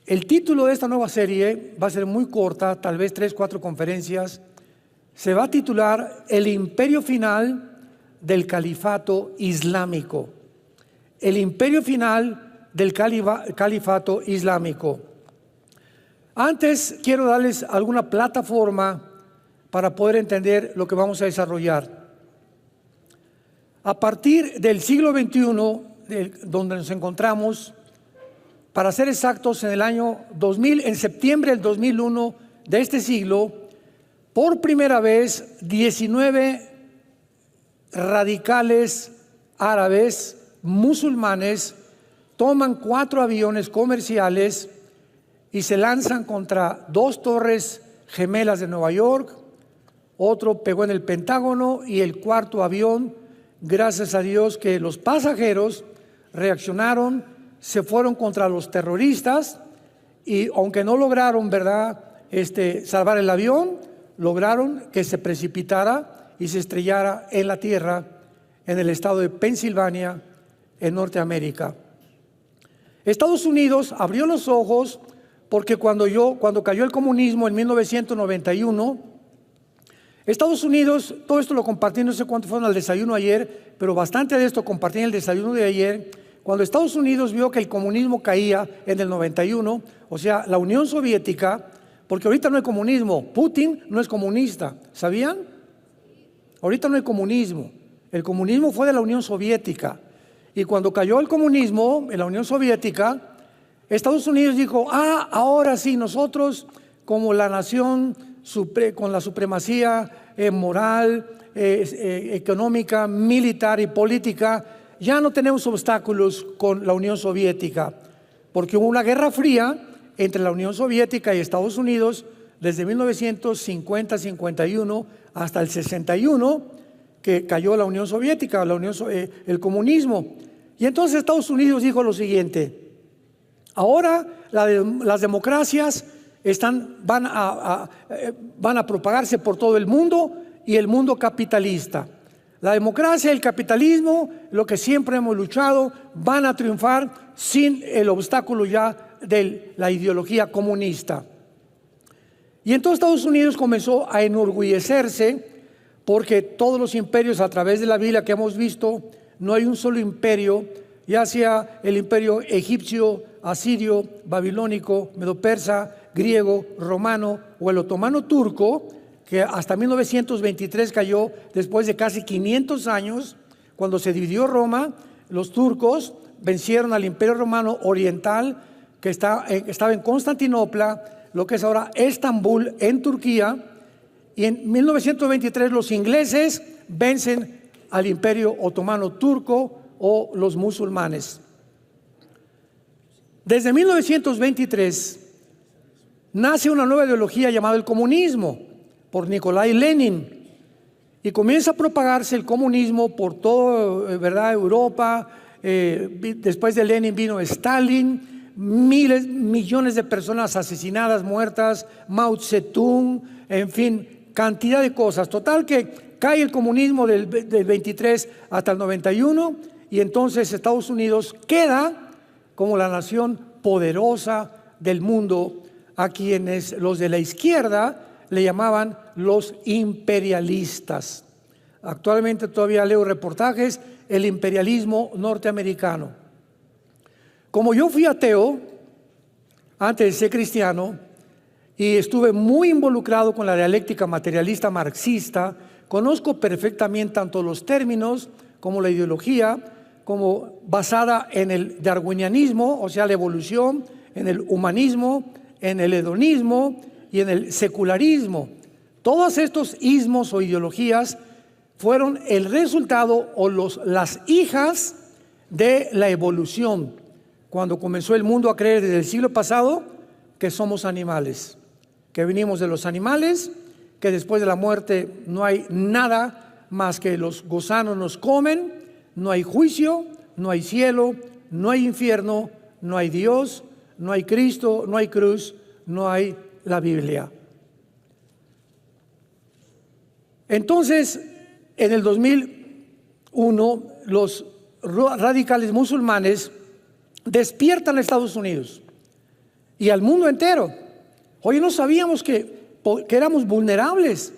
El título de esta nueva serie va a ser muy corta, tal vez 3, 4 conferencias. Se va a titular El imperio final del califato islámico. El imperio final del califato islámico. Antes quiero darles alguna plataforma para poder entender lo que vamos a desarrollar. A partir del siglo XXI, donde nos encontramos, para ser exactos, en el año 2000, en septiembre del 2001 de este siglo, por primera vez 19 radicales árabes musulmanes toman 4 aviones comerciales y se lanzan contra 2 torres gemelas de Nueva York. Otro pegó en el Pentágono y el 4.º avión, gracias a Dios que los pasajeros reaccionaron, se fueron contra los terroristas y aunque no lograron, salvar el avión, lograron que se precipitara y se estrellara en la tierra en el estado de Pensilvania, en Norteamérica. Estados Unidos abrió los ojos porque cuando cayó el comunismo en 1991, Estados Unidos, todo esto lo compartí, no sé cuánto fueron al desayuno ayer, pero bastante de esto compartí en el desayuno de ayer. Cuando Estados Unidos vio que el comunismo caía en el 91, o sea, la Unión Soviética, porque ahorita no hay comunismo, Putin no es comunista, ¿sabían? Ahorita no hay comunismo, el comunismo fue de la Unión Soviética. Y cuando cayó el comunismo en la Unión Soviética, Estados Unidos dijo, ahora sí, nosotros como la nación con la supremacía moral, económica, militar y política, ya no tenemos obstáculos con la Unión Soviética, porque hubo una guerra fría entre la Unión Soviética y Estados Unidos desde 1950-51 hasta el 61, que cayó la Unión Soviética, el comunismo. Y entonces Estados Unidos dijo lo siguiente: ahora las democracias van a propagarse por todo el mundo y el mundo capitalista. La democracia y el capitalismo, lo que siempre hemos luchado, van a triunfar sin el obstáculo ya de la ideología comunista. Y entonces Estados Unidos comenzó a enorgullecerse porque todos los imperios a través de la Biblia que hemos visto, no hay un solo imperio, ya sea el imperio egipcio, asirio, babilónico, medo-persa, griego, romano o el otomano turco, que hasta 1923 cayó después de casi 500 años, cuando se dividió Roma. Los turcos vencieron al imperio romano oriental, que estaba en Constantinopla, lo que es ahora Estambul, en Turquía, y en 1923 los ingleses vencen al imperio otomano turco o los musulmanes. Desde 1923 nace una nueva ideología llamada el comunismo, por Nikolai Lenin, y comienza a propagarse el comunismo por toda Europa. Después de Lenin vino Stalin, millones de personas asesinadas, muertas, Mao Zedong, en fin, cantidad de cosas. Total que cae el comunismo del 23 hasta el 91 y entonces Estados Unidos queda como la nación poderosa del mundo, a quienes los de la izquierda le llamaban los imperialistas. Actualmente todavía leo reportajes, el imperialismo norteamericano. Como yo fui ateo antes de ser cristiano y estuve muy involucrado con la dialéctica materialista marxista, conozco perfectamente tanto los términos como la ideología, como basada en el darwinianismo, o sea, la evolución, en el humanismo, en el hedonismo y en el secularismo. Todos estos ismos o ideologías fueron el resultado o las hijas de la evolución, cuando comenzó el mundo a creer desde el siglo pasado que somos animales, que venimos de los animales, que después de la muerte no hay nada más que los gusanos nos comen, no hay juicio, no hay cielo, no hay infierno, no hay Dios, no hay Cristo, no hay cruz, no hay la Biblia. Entonces, en el 2001, los radicales musulmanes despiertan a Estados Unidos y al mundo entero. Oye, no sabíamos que éramos vulnerables.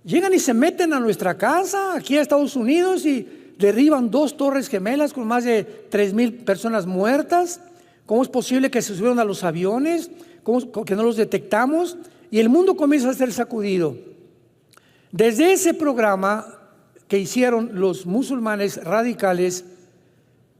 Llegan y se meten a nuestra casa, aquí a Estados Unidos, y derriban 2 torres gemelas con más de 3,000 personas muertas. ¿Cómo es posible que se subieron a los aviones? ¿Cómo que no los detectamos? Y el mundo comienza a ser sacudido. Desde ese programa que hicieron los musulmanes radicales,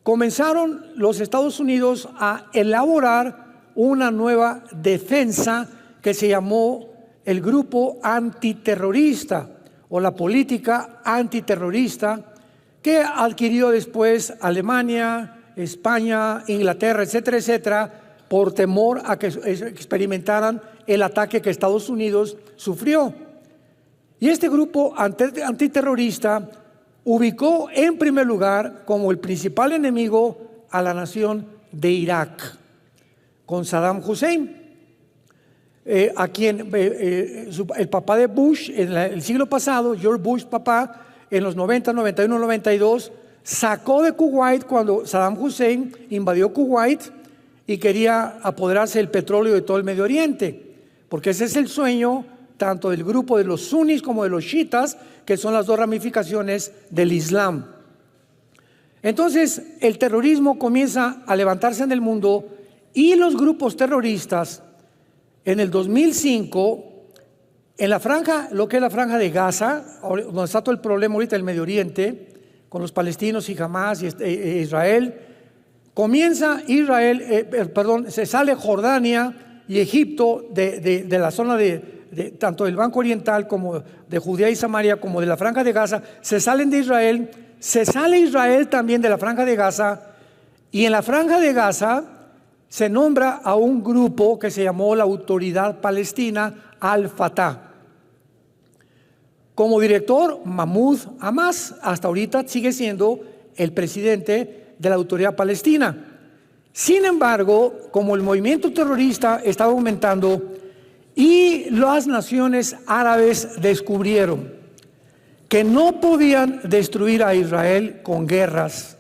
comenzaron los Estados Unidos a elaborar una nueva defensa que se llamó el grupo antiterrorista o la política antiterrorista, que adquirió después Alemania, España, Inglaterra, etcétera, etcétera, por temor a que experimentaran el ataque que Estados Unidos sufrió. Y este grupo antiterrorista ubicó en primer lugar como el principal enemigo a la nación de Irak, con Saddam Hussein, a quien el papá de Bush en el siglo pasado, George Bush papá, en los 90, 91, 92, sacó de Kuwait cuando Saddam Hussein invadió Kuwait y quería apoderarse del petróleo de todo el Medio Oriente, porque ese es el sueño tanto del grupo de los sunnis como de los chiitas, que son las 2 ramificaciones del Islam. Entonces, el terrorismo comienza a levantarse en el mundo y los grupos terroristas, en el 2005, en la franja, lo que es la franja de Gaza, donde está todo el problema ahorita del Medio Oriente, con los palestinos y Hamas y Israel, comienza se sale Jordania y Egipto de la zona tanto del Banco Oriental como de Judea y Samaria, como de la franja de Gaza, se salen de Israel, se sale Israel también de la franja de Gaza, y en la franja de Gaza se nombra a un grupo que se llamó la Autoridad Palestina, Al-Fatah. Como director, Mahmoud Abbas, hasta ahorita sigue siendo el presidente de la Autoridad Palestina. Sin embargo, como el movimiento terrorista estaba aumentando y las naciones árabes descubrieron que no podían destruir a Israel con guerras,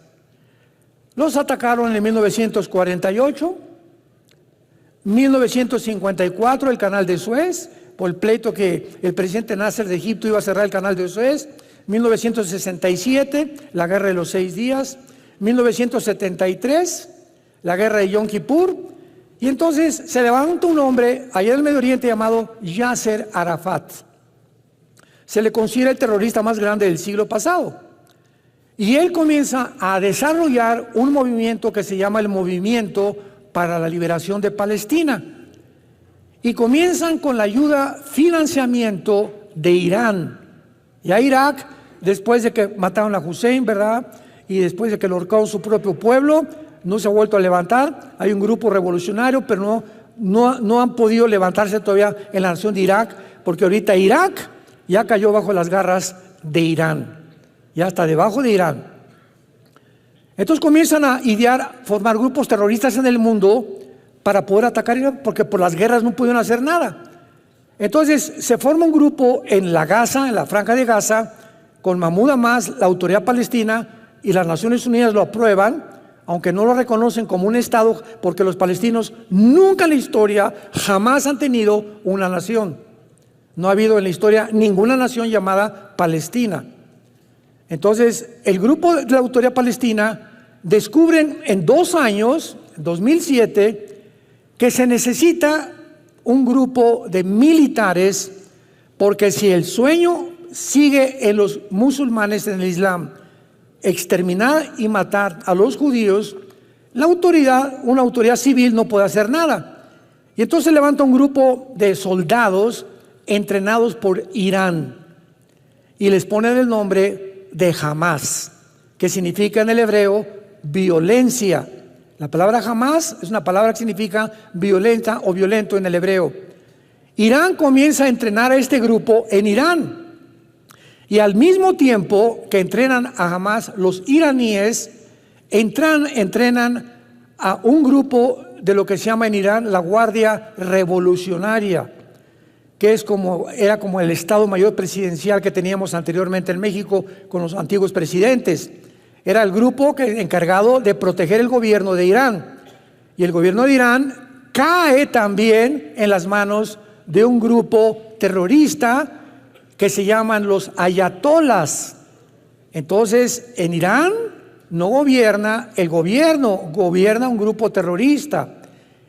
los atacaron en 1948, 1954 el canal de Suez, por el pleito que el presidente Nasser de Egipto iba a cerrar el canal de Suez, 1967 la guerra de los 6 días, 1973 la guerra de Yom Kippur, y entonces se levanta un hombre allá en el Medio Oriente llamado Yasser Arafat. Se le considera el terrorista más grande del siglo pasado. Y él comienza a desarrollar un movimiento que se llama el Movimiento para la Liberación de Palestina. Y comienzan con la ayuda, financiamiento de Irán. Y a Irak, después de que mataron a Hussein, ¿verdad? Y después de que lo ahorcaron su propio pueblo, no se ha vuelto a levantar. Hay un grupo revolucionario, pero no han podido levantarse todavía en la nación de Irak, porque ahorita Irak ya cayó bajo las garras de Irán. Ya está debajo de Irán. Entonces comienzan a idear, formar grupos terroristas en el mundo para poder atacar Irán, porque por las guerras no pudieron hacer nada. Entonces se forma un grupo en la Gaza, en la franja de Gaza, con Mahmoud Abbas, la Autoridad Palestina, y las Naciones Unidas lo aprueban, aunque no lo reconocen como un Estado, porque los palestinos nunca en la historia jamás han tenido una nación. No ha habido en la historia ninguna nación llamada Palestina. Entonces, el grupo de la Autoridad Palestina descubren en 2 años, 2007, que se necesita un grupo de militares, porque si el sueño sigue en los musulmanes, en el Islam, exterminar y matar a los judíos, la autoridad, una autoridad civil, no puede hacer nada. Y entonces levanta un grupo de soldados entrenados por Irán y les ponen el nombre de Hamas, que significa en el hebreo violencia. La palabra Hamas es una palabra que significa violenta o violento en el hebreo. Irán comienza a entrenar a este grupo en Irán, y al mismo tiempo que entrenan a Hamas, los iraníes entrenan a un grupo de lo que se llama en Irán la Guardia Revolucionaria, que era como el Estado Mayor Presidencial que teníamos anteriormente en México con los antiguos presidentes. Era el grupo encargado de proteger el gobierno de Irán. Y el gobierno de Irán cae también en las manos de un grupo terrorista que se llaman los ayatolas. Entonces, en Irán no gobierna el gobierno, gobierna un grupo terrorista.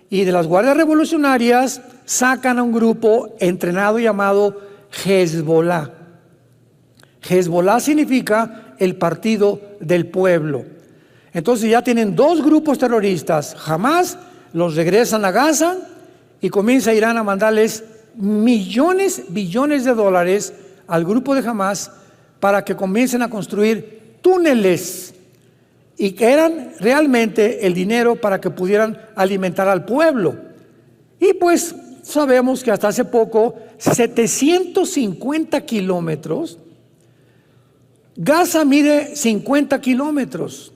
Y de las guardias revolucionarias sacan a un grupo entrenado llamado Hezbollah. Hezbollah significa el partido del pueblo. Entonces ya tienen dos grupos terroristas. Jamás los regresan a Gaza y comienza Irán a mandarles millones, billones de dólares al grupo de Hamas para que comiencen a construir túneles, y que eran realmente el dinero para que pudieran alimentar al pueblo. Y pues sabemos que hasta hace poco, 750 kilómetros, Gaza mide 50 kilómetros,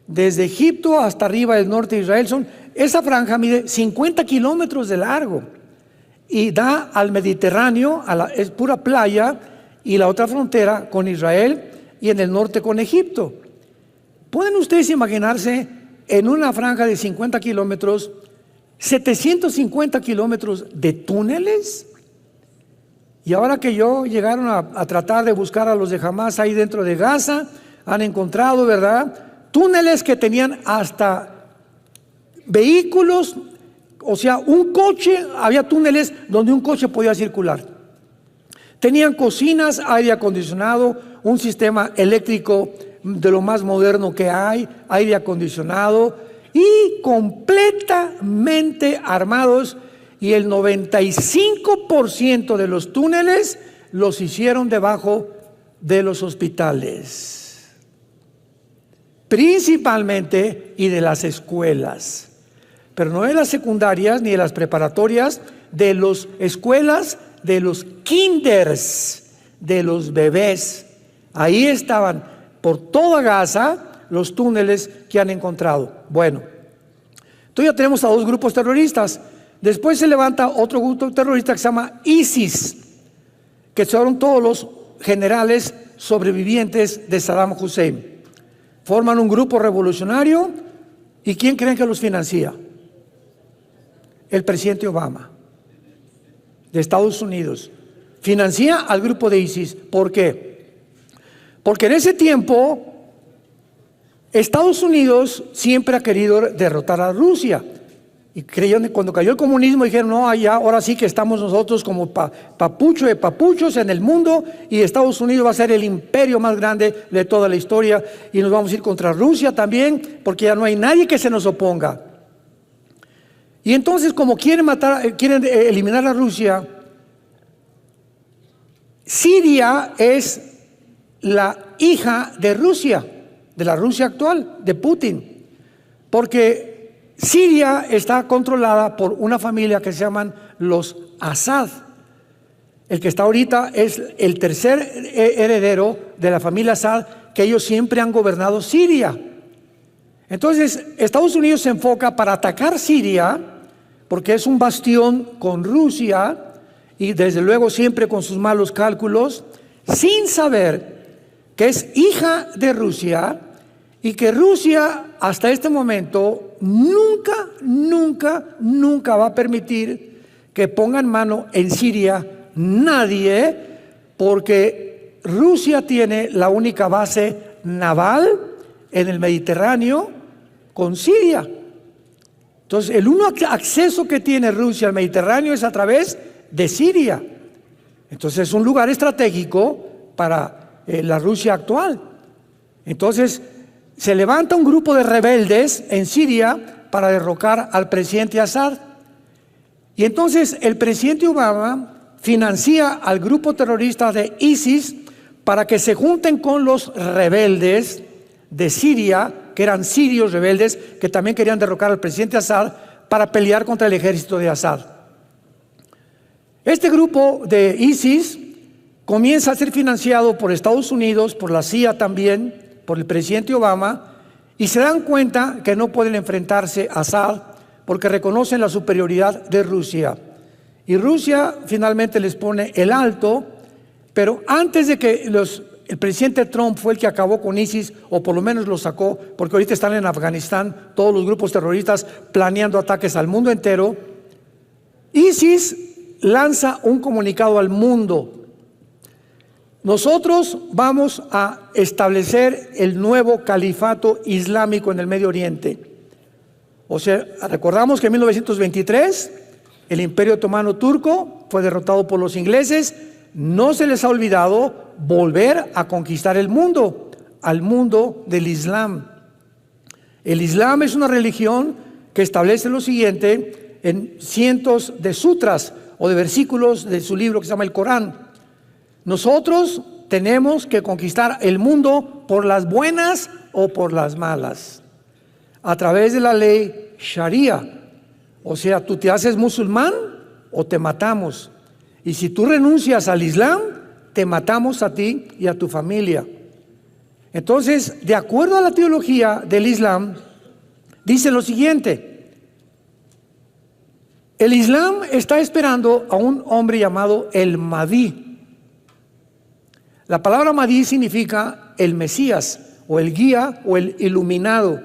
desde Egipto hasta arriba del norte de Israel, esa franja mide 50 kilómetros de largo y da al Mediterráneo, es pura playa, y la otra frontera con Israel y en el norte con Egipto. ¿Pueden ustedes imaginarse en una franja de 50 kilómetros, 750 kilómetros de túneles? Y ahora que llegaron a tratar de buscar a los de Hamas ahí dentro de Gaza, han encontrado, ¿verdad?, túneles que tenían hasta vehículos, o sea, un coche, había túneles donde un coche podía circular. Tenían cocinas, aire acondicionado, un sistema eléctrico de lo más moderno que hay, aire acondicionado, y completamente armados, y el 95% de los túneles los hicieron debajo de los hospitales, principalmente, y de las escuelas, pero no de las secundarias ni de las preparatorias, de las escuelas, de los kinders, de los bebés. Ahí estaban por toda Gaza los túneles que han encontrado. Bueno, entonces ya tenemos a dos grupos terroristas. Después se levanta otro grupo terrorista que se llama ISIS, que son todos los generales sobrevivientes de Saddam Hussein. Forman un grupo revolucionario, ¿y quién creen que los financia? El presidente Obama de Estados Unidos financia al grupo de ISIS. ¿Por qué? Porque en ese tiempo Estados Unidos siempre ha querido derrotar a Rusia, y creyeron que cuando cayó el comunismo dijeron: no, allá, ahora sí que estamos nosotros como papucho de papuchos en el mundo, y Estados Unidos va a ser el imperio más grande de toda la historia, y nos vamos a ir contra Rusia también, porque ya no hay nadie que se nos oponga. Y entonces, como quieren eliminar a Rusia, Siria es la hija de Rusia, de la Rusia actual, de Putin, porque Siria está controlada por una familia que se llaman los Assad. El que está ahorita es el tercer heredero de la familia Assad, que ellos siempre han gobernado Siria. Entonces, Estados Unidos se enfoca para atacar Siria, porque es un bastión con Rusia, y desde luego siempre con sus malos cálculos, sin saber que es hija de Rusia, y que Rusia hasta este momento nunca va a permitir que pongan mano en Siria nadie, porque Rusia tiene la única base naval en el Mediterráneo con Siria. Entonces, el único acceso que tiene Rusia al Mediterráneo es a través de Siria. Entonces, es un lugar estratégico para la Rusia actual. Entonces, se levanta un grupo de rebeldes en Siria para derrocar al presidente Assad. Y entonces el presidente Obama financia al grupo terrorista de ISIS para que se junten con los rebeldes de Siria, que eran sirios rebeldes, que también querían derrocar al presidente Assad, para pelear contra el ejército de Assad. Este grupo de ISIS comienza a ser financiado por Estados Unidos, por la CIA también, por el presidente Obama, y se dan cuenta que no pueden enfrentarse a Assad porque reconocen la superioridad de Rusia. Y Rusia finalmente les pone el alto, pero antes de que el presidente Trump fue el que acabó con ISIS, o por lo menos lo sacó, porque ahorita están en Afganistán todos los grupos terroristas planeando ataques al mundo entero. ISIS lanza un comunicado al mundo. Nosotros vamos a establecer el nuevo califato islámico en el Medio Oriente. O sea, recordamos que en 1923 el Imperio Otomano Turco fue derrotado por los ingleses. No se les ha olvidado volver a conquistar el mundo, al mundo del Islam. El Islam es una religión que establece lo siguiente en cientos de sutras o de versículos de su libro que se llama el Corán. Nosotros tenemos que conquistar el mundo por las buenas o por las malas, a través de la ley Sharia. O sea, tú te haces musulmán o te matamos. Y si tú renuncias al Islam, te matamos a ti y a tu familia. Entonces, de acuerdo a la teología del Islam, dice lo siguiente: el Islam está esperando a un hombre llamado el Mahdi. La palabra Mahdi significa el Mesías, o el guía, o el iluminado.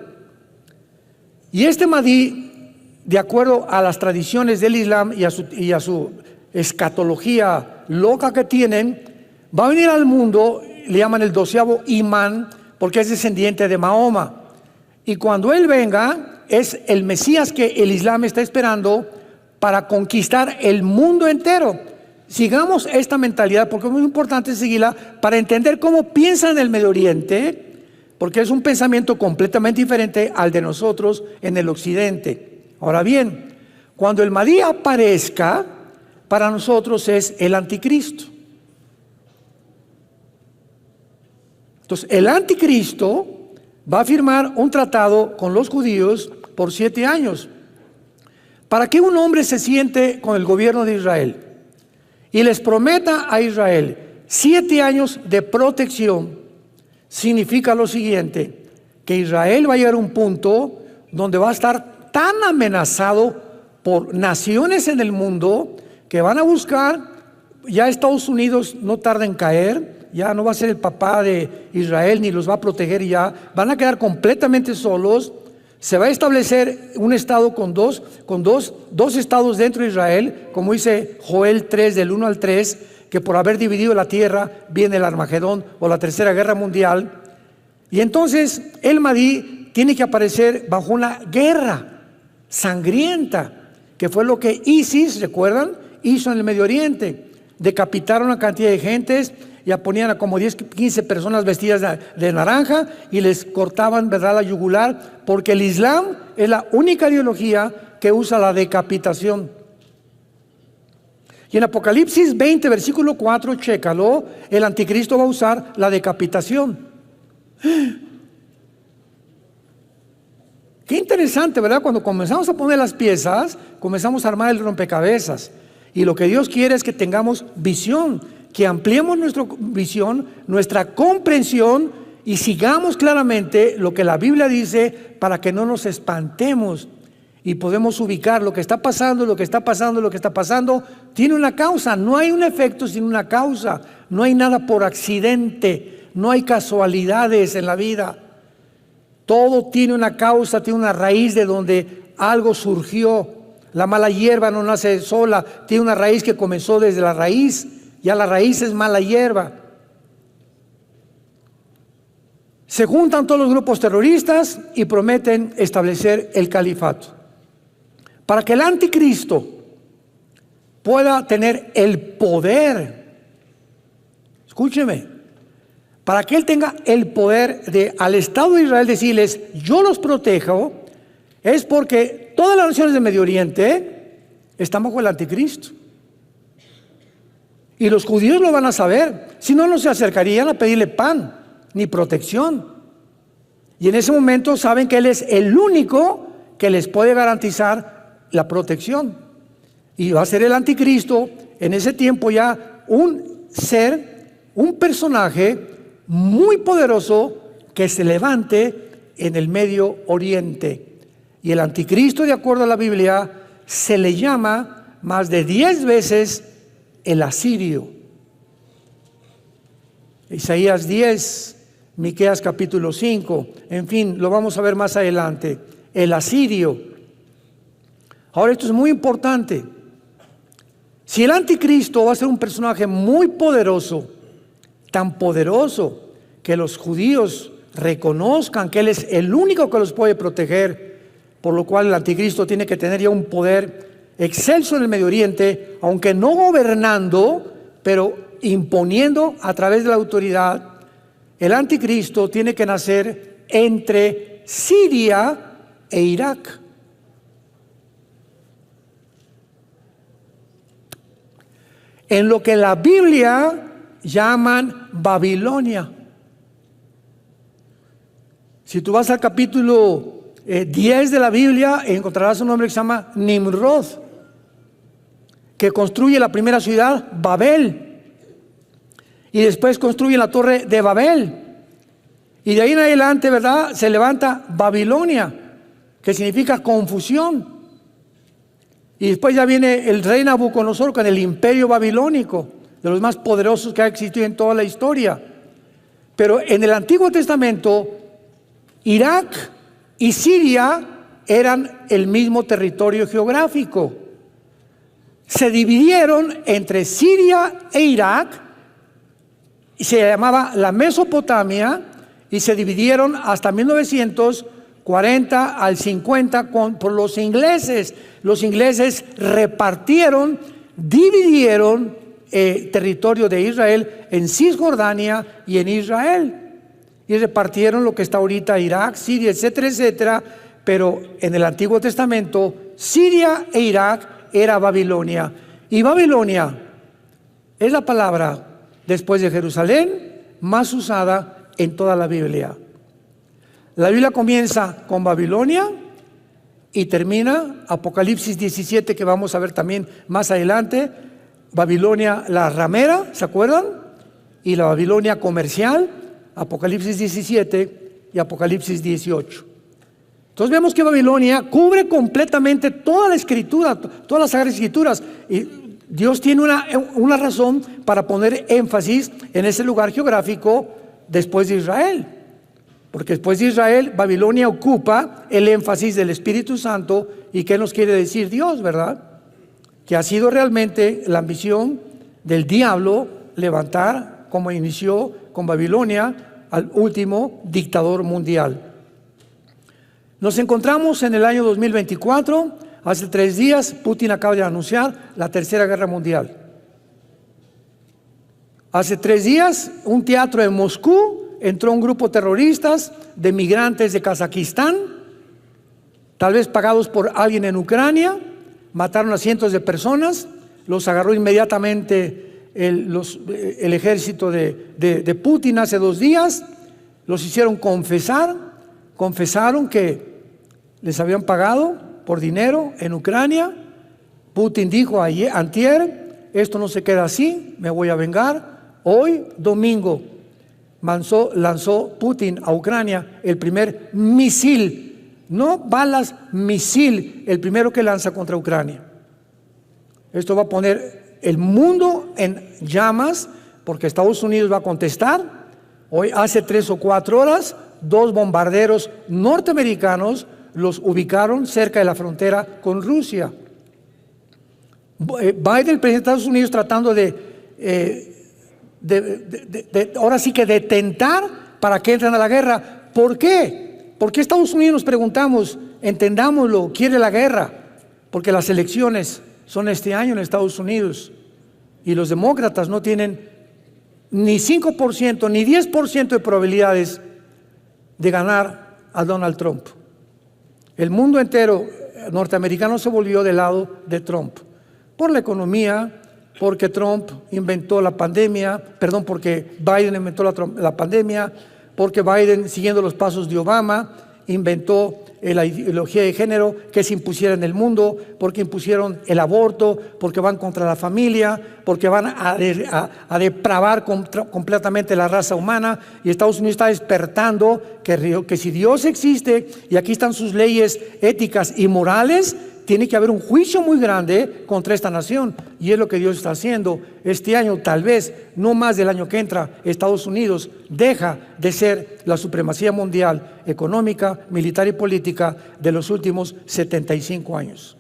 Y este Mahdi, de acuerdo a las tradiciones del Islam y a su escatología loca que tienen, va a venir al mundo, le llaman el 12º imán, porque es descendiente de Mahoma. Y cuando él venga, es el Mesías que el Islam está esperando para conquistar el mundo entero. Sigamos esta mentalidad porque es muy importante seguirla para entender cómo piensan en el Medio Oriente, porque es un pensamiento completamente diferente al de nosotros en el Occidente. Ahora bien, cuando el Mahdi aparezca, para nosotros es el anticristo. Entonces, el anticristo va a firmar un tratado con los judíos por 7 años, para que un hombre se siente con el gobierno de Israel y les prometa a Israel 7 años de protección. Significa lo siguiente: que Israel va a llegar a un punto donde va a estar tan amenazado por naciones en el mundo que van a buscar, ya Estados Unidos no tarda en caer, ya no va a ser el papá de Israel ni los va a proteger, y ya van a quedar completamente solos. Se va a establecer un estado con dos estados dentro de Israel, como dice Joel 3 del 1 al 3, que por haber dividido la tierra viene el Armagedón o la Tercera Guerra Mundial. Y entonces el Mahdi tiene que aparecer bajo una guerra sangrienta, que fue lo que ISIS, ¿recuerdan?, hizo en el Medio Oriente. Decapitaron a cantidad de gentes, ya ponían a como 10, 15 personas vestidas de naranja y les cortaban, ¿verdad?, la yugular, porque el Islam es la única ideología que usa la decapitación. Y en Apocalipsis 20, versículo 4, chécalo, el anticristo va a usar la decapitación. Qué interesante, ¿verdad? Cuando comenzamos a poner las piezas, comenzamos a armar el rompecabezas. Y lo que Dios quiere es que tengamos visión, que ampliemos nuestra visión, nuestra comprensión, y sigamos claramente lo que la Biblia dice para que no nos espantemos y podemos ubicar lo que está pasando, lo que está pasando, lo que está pasando. Tiene una causa, no hay un efecto sin una causa, no hay nada por accidente, no hay casualidades en la vida. Todo tiene una causa, tiene una raíz de donde algo surgió. La mala hierba no nace sola, tiene una raíz que comenzó desde la raíz. Ya la raíz es mala hierba. Se juntan todos los grupos terroristas y prometen establecer el califato. Para que el anticristo pueda tener el poder, escúcheme, para que él tenga el poder de al Estado de Israel decirles: yo los protejo, es porque todas las naciones del Medio Oriente están bajo el anticristo. Y los judíos lo van a saber, si no, no se acercarían a pedirle pan ni protección. Y en ese momento saben que él es el único que les puede garantizar la protección. Y va a ser el anticristo en ese tiempo ya un ser, un personaje muy poderoso que se levante en el Medio Oriente. Y el anticristo, de acuerdo a la Biblia, se le llama más de 10 veces el asirio. Isaías 10, Miqueas capítulo 5, en fin, lo vamos a ver más adelante. El asirio. Ahora, esto es muy importante. Si el anticristo va a ser un personaje muy poderoso, tan poderoso que los judíos reconozcan que Él es el único que los puede proteger, por lo cual el anticristo tiene que tener ya un poder excelso en el Medio Oriente, aunque no gobernando, pero imponiendo a través de la autoridad. El anticristo tiene que nacer entre Siria e Irak. En lo que la Biblia llaman Babilonia. Si tú vas al capítulo 10 de la Biblia, encontrarás un hombre que se llama Nimrod, que construye la primera ciudad, Babel, y después construye la torre de Babel, y de ahí en adelante, ¿verdad?, se levanta Babilonia, que significa confusión. Y después ya viene el rey Nabucodonosor con el imperio babilónico, de los más poderosos que ha existido en toda la historia. Pero en el Antiguo Testamento, Irak y Siria eran el mismo territorio geográfico. Se dividieron entre Siria e Irak, y se llamaba la Mesopotamia, y se dividieron hasta 1940 al 50 por los ingleses. Los ingleses repartieron, dividieron territorio de Israel en Cisjordania y en Israel. Y repartieron lo que está ahorita Irak, Siria, etcétera, etcétera. Pero en el Antiguo Testamento, Siria e Irak era Babilonia. Y Babilonia es la palabra, después de Jerusalén, más usada en toda la Biblia. La Biblia comienza con Babilonia y termina, Apocalipsis 17, que vamos a ver también más adelante, Babilonia la ramera, ¿se acuerdan? Y la Babilonia comercial, Apocalipsis 17 y Apocalipsis 18. Entonces vemos que Babilonia cubre completamente toda la escritura, todas las Sagradas Escrituras, y Dios tiene una razón para poner énfasis en ese lugar geográfico después de Israel. Porque después de Israel, Babilonia ocupa el énfasis del Espíritu Santo. ¿Y qué nos quiere decir Dios, verdad? Que ha sido realmente la ambición del diablo levantar, como inició con Babilonia, al último dictador mundial. Nos encontramos en el año 2024. Hace 3 días, Putin acaba de anunciar la Tercera Guerra Mundial. Hace 3 días, un teatro en Moscú, entró un grupo terroristas de migrantes de Kazajistán, tal vez pagados por alguien en Ucrania, mataron a cientos de personas, los agarró inmediatamente el ejército de Putin hace 2 días, los hicieron confesaron que les habían pagado por dinero en Ucrania. Putin dijo antier, esto no se queda así, me voy a vengar. Hoy, domingo, lanzó Putin a Ucrania el primer misil, no balas, misil, el primero que lanza contra Ucrania. Esto va a poner el mundo en llamas, porque Estados Unidos va a contestar. Hoy, hace 3 o 4 horas, 2 bombarderos norteamericanos los ubicaron cerca de la frontera con Rusia. Biden, el presidente de Estados Unidos, tratando ahora sí que de tentar para que entren a la guerra. ¿Por qué? ¿Por qué Estados Unidos, nos preguntamos, entendámoslo, quiere la guerra? Porque las elecciones son este año en Estados Unidos y los demócratas no tienen ni 5% ni 10% de probabilidades de ganar a Donald Trump. El mundo entero norteamericano se volvió del lado de Trump por la economía, porque Trump inventó la pandemia, porque Biden inventó la pandemia, porque Biden, siguiendo los pasos de Obama, inventó la ideología de género que se impusiera en el mundo, porque impusieron el aborto, porque van contra la familia, porque van a depravar completamente la raza humana. Y Estados Unidos está despertando que si Dios existe y aquí están sus leyes éticas y morales, tiene que haber un juicio muy grande contra esta nación, y es lo que Dios está haciendo. Este año, tal vez, no más del año que entra, Estados Unidos deja de ser la supremacía mundial económica, militar y política de los últimos 75 años.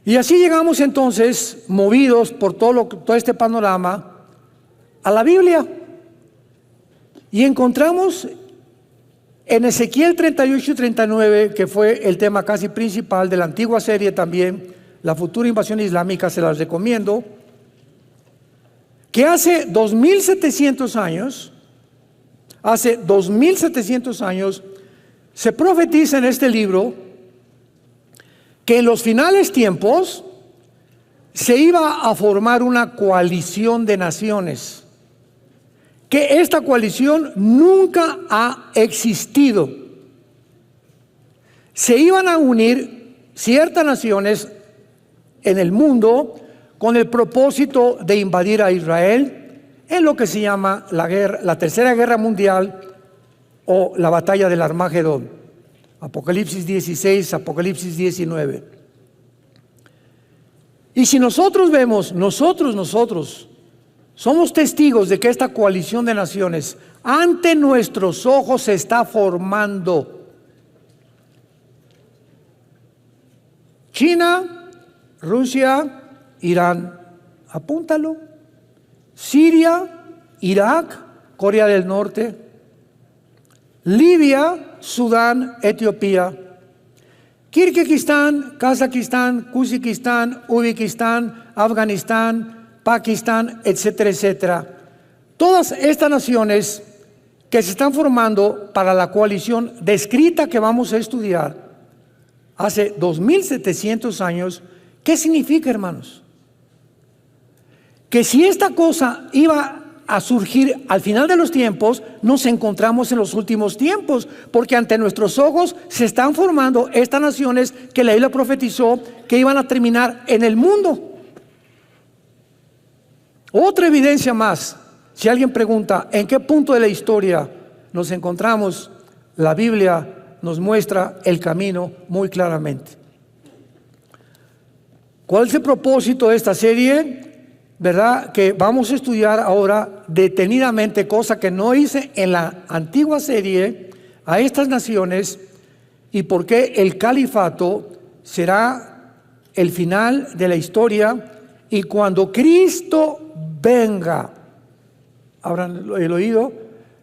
Y así llegamos entonces, movidos por todo este panorama, a la Biblia. Y encontramos en Ezequiel 38 y 39, que fue el tema casi principal de la antigua serie también, la futura invasión islámica, se las recomiendo, que hace 2700 años, se profetiza en este libro que en los finales tiempos se iba a formar una coalición de naciones, que esta coalición nunca ha existido. Se iban a unir ciertas naciones en el mundo con el propósito de invadir a Israel en lo que se llama la Tercera Guerra Mundial o la Batalla del Armagedón. Apocalipsis 16, Apocalipsis 19. Y si nosotros vemos, nosotros somos testigos de que esta coalición de naciones ante nuestros ojos se está formando. China, Rusia, Irán, apúntalo. Siria, Irak, Corea del Norte, Libia, Sudán, Etiopía, Kirguistán, Kazajistán, Kuzbekistán, Uzbekistán, Afganistán, Pakistán, etcétera, etcétera. Todas estas naciones que se están formando para la coalición descrita que vamos a estudiar hace 2700 años, ¿qué significa, hermanos? Que si esta cosa iba a surgir al final de los tiempos, nos encontramos en los últimos tiempos, porque ante nuestros ojos se están formando estas naciones que la Biblia profetizó que iban a terminar en el mundo. Otra evidencia más, si alguien pregunta en qué punto de la historia nos encontramos, la Biblia nos muestra el camino muy claramente. ¿Cuál es el propósito de esta serie? ¿Verdad? Que vamos a estudiar ahora detenidamente, cosa que no hice en la antigua serie, a estas naciones y por qué el califato será el final de la historia. Y cuando Cristo venga, abran el oído,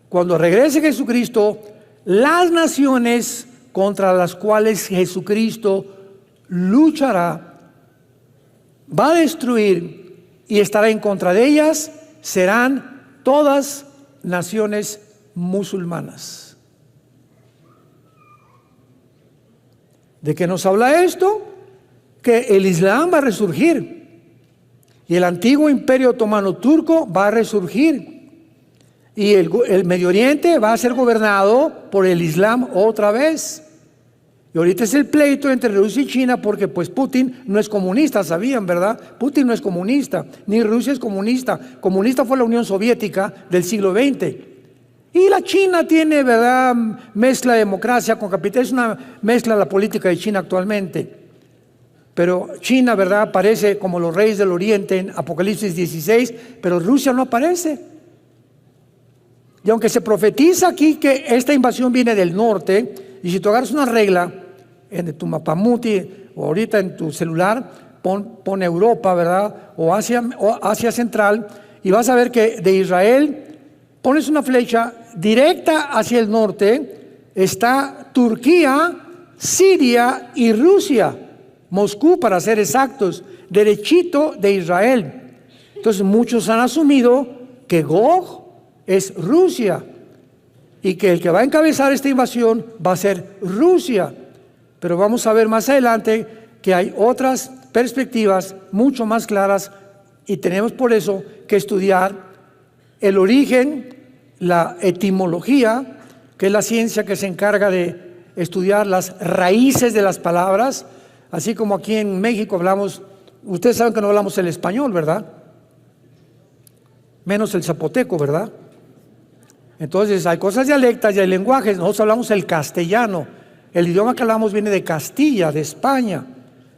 cuando regrese Jesucristo, las naciones contra las cuales Jesucristo luchará, va a destruir y estará en contra de ellas, serán todas naciones musulmanas. ¿De qué nos habla esto? Que el Islam va a resurgir. Y el antiguo imperio otomano turco va a resurgir. Y el Medio Oriente va a ser gobernado por el Islam otra vez. Y ahorita es el pleito entre Rusia y China porque pues Putin no es comunista, ¿sabían, verdad? Putin no es comunista, ni Rusia es comunista. Comunista fue la Unión Soviética del siglo XX. Y la China tiene, ¿verdad?, mezcla de democracia con capitalismo. Es una mezcla la política de China actualmente. Pero China, ¿verdad?, aparece como los reyes del Oriente en Apocalipsis 16, pero Rusia no aparece. Y aunque se profetiza aquí que esta invasión viene del norte, y si tú agarras una regla en tu mapamuti o ahorita en tu celular, pon Europa, ¿verdad?, o Asia Central, y vas a ver que de Israel pones una flecha directa hacia el norte, está Turquía, Siria y Rusia. Moscú, para ser exactos, derechito de Israel. Entonces muchos han asumido que Gog es Rusia y que el que va a encabezar esta invasión va a ser Rusia. Pero vamos a ver más adelante que hay otras perspectivas mucho más claras y tenemos por eso que estudiar el origen, la etimología, que es la ciencia que se encarga de estudiar las raíces de las palabras. Así como aquí en México hablamos, ustedes saben que no hablamos el español, ¿verdad? Menos el zapoteco, ¿verdad? Entonces hay cosas dialectas y hay lenguajes. Nosotros hablamos el castellano. El idioma que hablamos viene de Castilla, de España.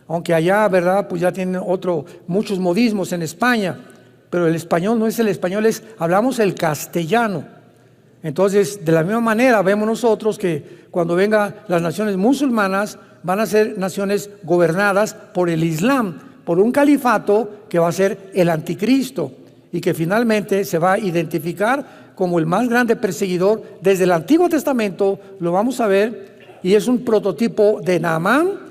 Aunque allá, ¿verdad?, pues ya tienen muchos modismos en España. Pero el español no es el español, hablamos el castellano. Entonces, de la misma manera vemos nosotros que cuando vengan las naciones musulmanas, van a ser naciones gobernadas por el Islam, por un califato que va a ser el anticristo y que finalmente se va a identificar como el más grande perseguidor. Desde el Antiguo Testamento lo vamos a ver, y es un prototipo de Naamán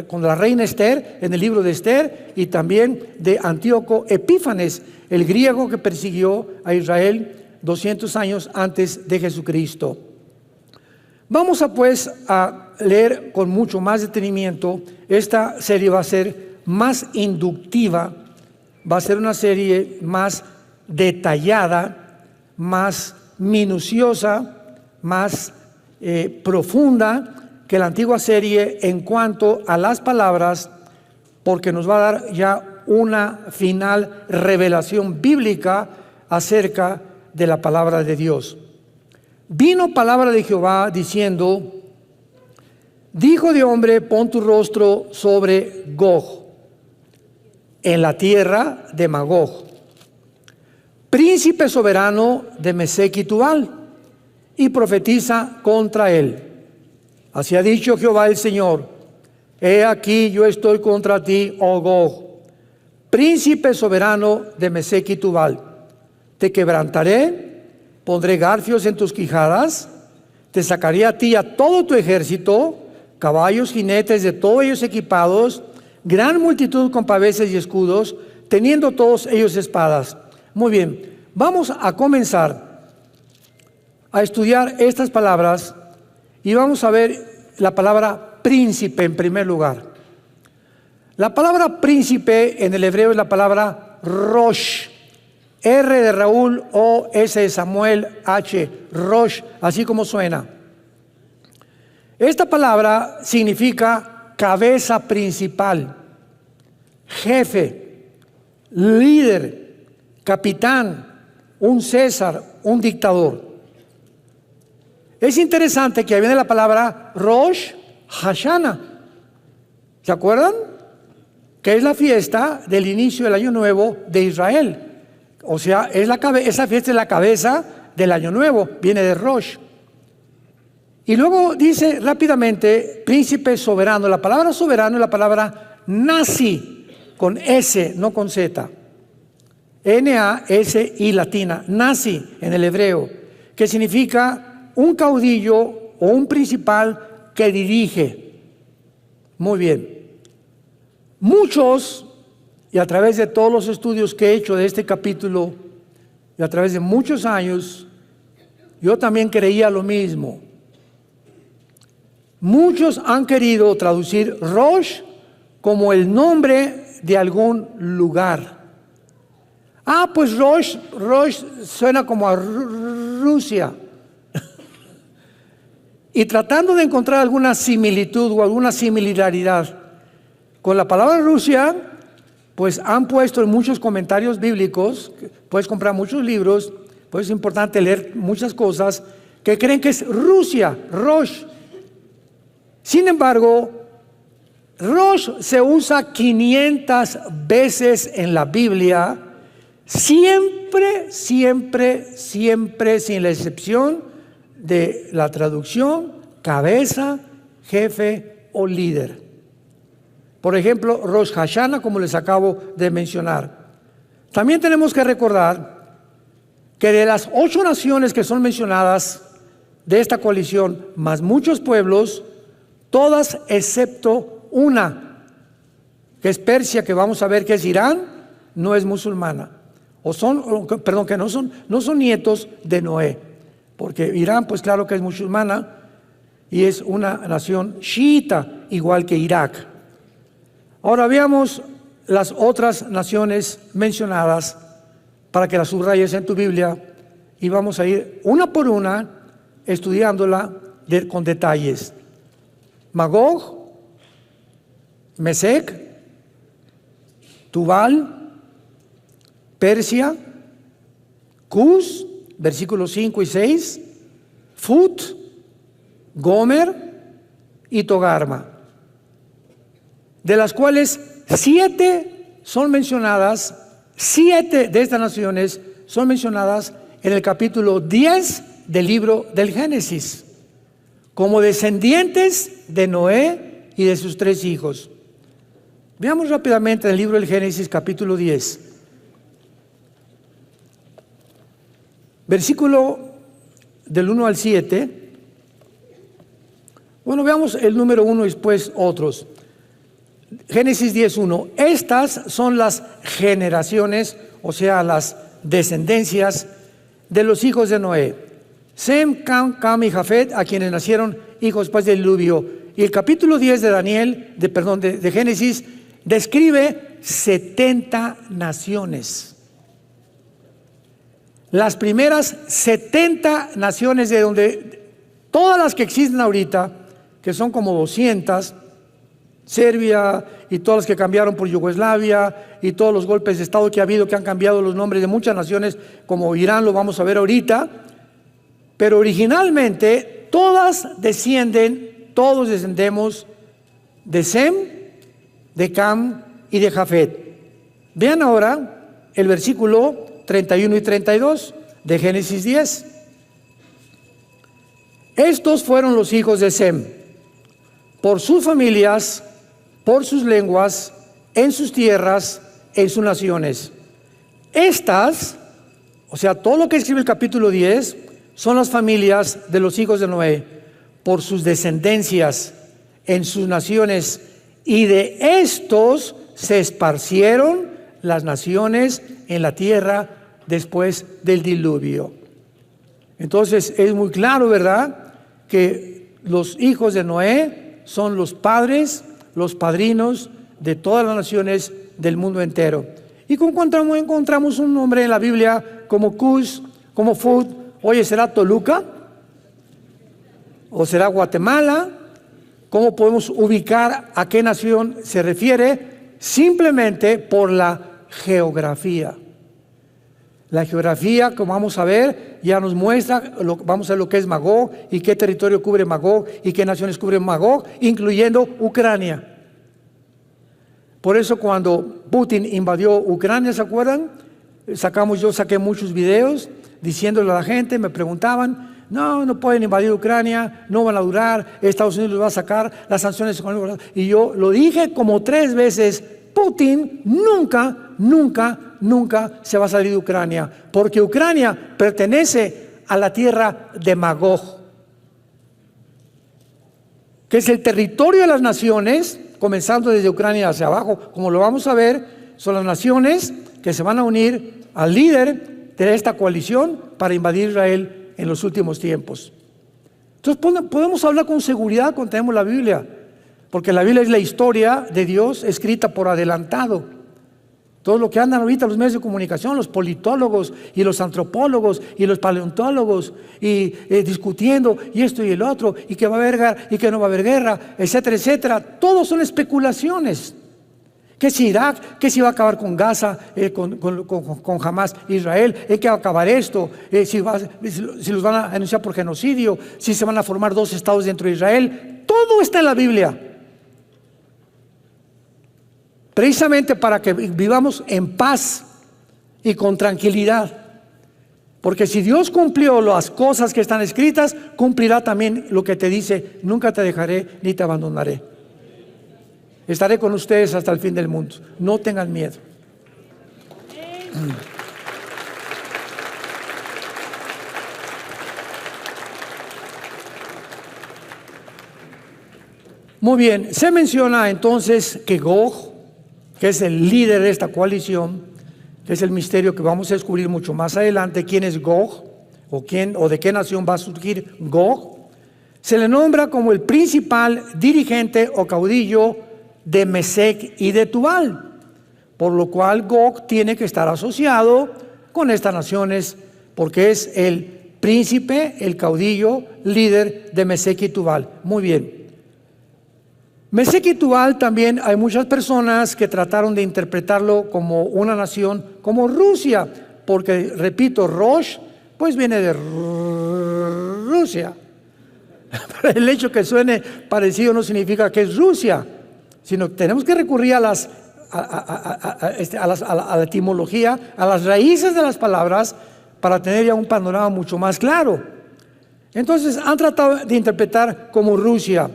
con la reina Esther en el libro de Esther, y también de Antíoco Epífanes, el griego que persiguió a Israel 200 años antes de Jesucristo. Vamos a leer con mucho más detenimiento. Esta serie va a ser más inductiva, va a ser una serie más detallada, más minuciosa, más profunda que la antigua serie en cuanto a las palabras, porque nos va a dar ya una final revelación bíblica acerca de la palabra de Dios. Vino palabra de Jehová diciendo: Hijo de hombre, pon tu rostro sobre Gog, en la tierra de Magog, príncipe soberano de Mesec y Tubal, y profetiza contra él. Así ha dicho Jehová el Señor: He aquí yo estoy contra ti, oh Gog, príncipe soberano de Mesec y Tubal. Te quebrantaré, pondré garfios en tus quijadas, te sacaré a ti a todo tu ejército, caballos, jinetes, de todos ellos equipados, gran multitud con paveses y escudos, teniendo todos ellos espadas. Muy bien, vamos a comenzar a estudiar estas palabras y vamos a ver la palabra príncipe en primer lugar. La palabra príncipe en el hebreo es la palabra Rosh, R de Raúl, O, S de Samuel, H, Rosh, así como suena. Esta palabra significa cabeza principal, jefe, líder, capitán, un César, un dictador. Es interesante que viene la palabra Rosh Hashanah. ¿Se acuerdan? Que es la fiesta del inicio del año nuevo de Israel. O sea, esa fiesta es la cabeza del año nuevo, viene de Rosh. Y luego dice rápidamente príncipe soberano. La palabra soberano es la palabra Nasi, con S, no con Z. N-A-S-I latina, Nasi en el hebreo, que significa un caudillo o un principal que dirige. Muy bien. Muchos, y a través de todos los estudios que he hecho de este capítulo, y a través de muchos años, yo también creía lo mismo. Muchos han querido traducir Rosh como el nombre de algún lugar. Pues Rosh suena como a Rusia. Y tratando de encontrar alguna similitud o alguna similaridad con la palabra Rusia, pues han puesto en muchos comentarios bíblicos, puedes comprar muchos libros, pues es importante leer muchas cosas, que creen que es Rusia, Rosh. Sin embargo, Rosh se usa 500 veces en la Biblia, siempre, sin la excepción de la traducción, cabeza, jefe o líder. Por ejemplo, Rosh Hashanah, como les acabo de mencionar. También tenemos que recordar que de las 8 naciones que son mencionadas de esta coalición, más muchos pueblos, todas excepto una, que es Persia, que vamos a ver que es Irán, no es musulmana. Que no son nietos de Noé, porque Irán, pues claro que es musulmana y es una nación chiita, igual que Irak. Ahora veamos las otras naciones mencionadas para que las subrayes en tu Biblia, y vamos a ir una por una estudiándola con detalles. Magog, Mesec, Tubal, Persia, Cus, versículos 5 y 6, Fut, Gomer y Togarma, de las cuales 7 son mencionadas, 7 de estas naciones son mencionadas en el capítulo 10 del libro del Génesis, como descendientes de Noé y de sus 3 hijos. Veamos rápidamente el libro del Génesis, capítulo 10. Versículo del 1 al 7. Bueno, veamos el número 1 y después otros. Génesis 10:1. Estas son las generaciones, o sea, las descendencias de los hijos de Noé. Sem, Cam y Jafet, a quienes nacieron hijos después del diluvio. Y el capítulo 10 de Génesis describe 70 naciones. Las primeras 70 naciones, de donde todas las que existen ahorita, que son como 200, Serbia y todas las que cambiaron por Yugoslavia y todos los golpes de Estado que ha habido, que han cambiado los nombres de muchas naciones, como Irán, lo vamos a ver ahorita. Pero originalmente todos descendemos de Sem, de Cam y de Jafet. Vean ahora el versículo 31 y 32 de Génesis 10. Estos fueron los hijos de Sem, por sus familias, por sus lenguas, en sus tierras, en sus naciones. Estas, o sea, todo lo que escribe el capítulo 10, son las familias de los hijos de Noé, por sus descendencias, en sus naciones, y de estos se esparcieron las naciones en la tierra después del diluvio. Entonces es muy claro, ¿verdad?, que los hijos de Noé son los padres, los padrinos de todas las naciones del mundo entero. Y encontramos un nombre en la Biblia como Cus, como Fud. Oye, ¿será Toluca? ¿O será Guatemala? ¿Cómo podemos ubicar a qué nación se refiere? Simplemente por la geografía. La geografía, como vamos a ver, ya nos muestra, vamos a ver lo que es Magog y qué territorio cubre Magog y qué naciones cubre Magog, incluyendo Ucrania. Por eso cuando Putin invadió Ucrania, ¿se acuerdan? Yo saqué muchos videos diciéndole a la gente, me preguntaban, no pueden invadir Ucrania, no van a durar, Estados Unidos los va a sacar, las sanciones económicas. Y yo lo dije como 3 veces, Putin nunca se va a salir de Ucrania, porque Ucrania pertenece a la tierra de Magog, que es el territorio de las naciones, comenzando desde Ucrania hacia abajo, como lo vamos a ver, son las naciones que se van a unir al líder de esta coalición para invadir Israel en los últimos tiempos. Entonces podemos hablar con seguridad cuando tenemos la Biblia, porque la Biblia es la historia de Dios escrita por adelantado. Todo lo que andan ahorita los medios de comunicación, los politólogos y los antropólogos y los paleontólogos y discutiendo y esto y el otro, y que va a haber guerra y que no va a haber guerra, etcétera, etcétera. Todos son especulaciones. Que si Irak, que si va a acabar con Gaza, con Hamas, Israel, que va a acabar esto, si los van a anunciar por genocidio, si se van a formar 2 estados dentro de Israel. Todo está en la Biblia. Precisamente para que vivamos en paz y con tranquilidad. Porque si Dios cumplió las cosas que están escritas, cumplirá también lo que te dice: nunca te dejaré ni te abandonaré. Estaré con ustedes hasta el fin del mundo. No tengan miedo. Muy bien, se menciona entonces que Gog, que es el líder de esta coalición, que es el misterio que vamos a descubrir mucho más adelante, quién es Gog, o de qué nación va a surgir Gog, se le nombra como el principal dirigente o caudillo de Mesec y de Tubal, por lo cual Gog tiene que estar asociado con estas naciones, porque es el príncipe, el caudillo, líder de Mesec y Tubal. Muy bien. Mesec y Tubal también hay muchas personas que trataron de interpretarlo como una nación, como Rusia, porque, repito, Rosh, pues viene de Rusia. Pero el hecho que suene parecido no significa que es Rusia, sino que tenemos que recurrir a la etimología, a las raíces de las palabras, para tener ya un panorama mucho más claro. Entonces han tratado de interpretar como Rusia.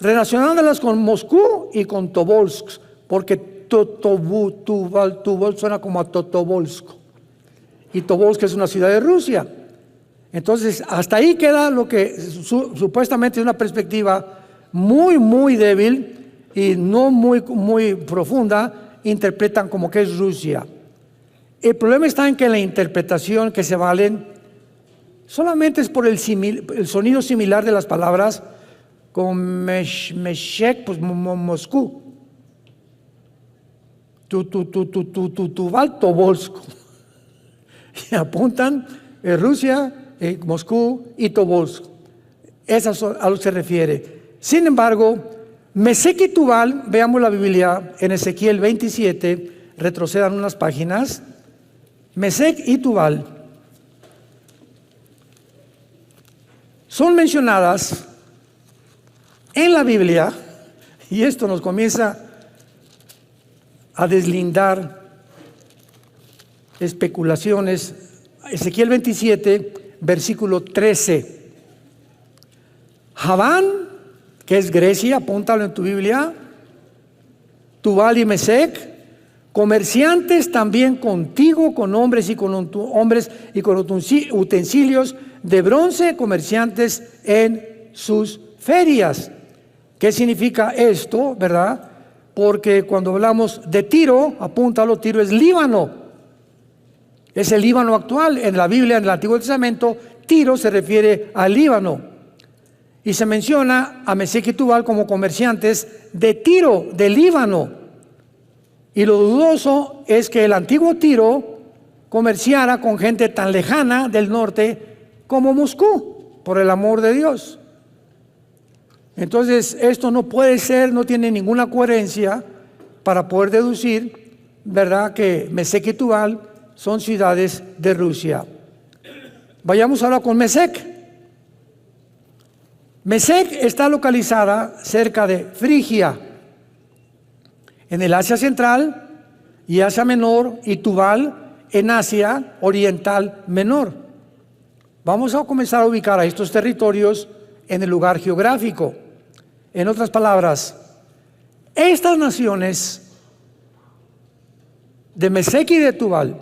relacionándolas con Moscú y con Tobolsk, porque Tubal suena como a Totobolsk, y Tobolsk es una ciudad de Rusia. Entonces, hasta ahí queda lo que supuestamente es una perspectiva muy, muy débil y no muy, muy profunda, interpretan como que es Rusia. El problema está en que la interpretación que se valen solamente es por el sonido similar de las palabras, como Meshek, pues Moscú. Tubal, Tobolsk. Y apuntan Rusia, Moscú y Tobolsk. Esas a lo que se refiere. Sin embargo, Mesec y Tubal, veamos la Biblia en Ezequiel 27, retrocedan unas páginas. Mesec y Tubal son mencionadas en la Biblia, y esto nos comienza a deslindar especulaciones. Ezequiel 27, versículo 13. Javán, que es Grecia, apúntalo en tu Biblia. Tubal y Mesec, comerciantes también contigo, con hombres y con utensilios de bronce, comerciantes en sus ferias. ¿Qué significa esto, verdad? Porque cuando hablamos de Tiro, apúntalo, Tiro es Líbano. Es el Líbano actual. En la Biblia, en el Antiguo Testamento, Tiro se refiere al Líbano. Y se menciona a Mesec y Tubal como comerciantes de Tiro, del Líbano. Y lo dudoso es que el antiguo Tiro comerciara con gente tan lejana del norte como Moscú, por el amor de Dios. Entonces, esto no puede ser, no tiene ninguna coherencia para poder deducir, ¿verdad?, que Mesec y Tubal son ciudades de Rusia. Vayamos ahora con Mesec. Mesec está localizada cerca de Frigia, en el Asia Central y Asia Menor, y Tubal en Asia Oriental Menor. Vamos a comenzar a ubicar a estos territorios en el lugar geográfico. En otras palabras, estas naciones de Mesec y de Tubal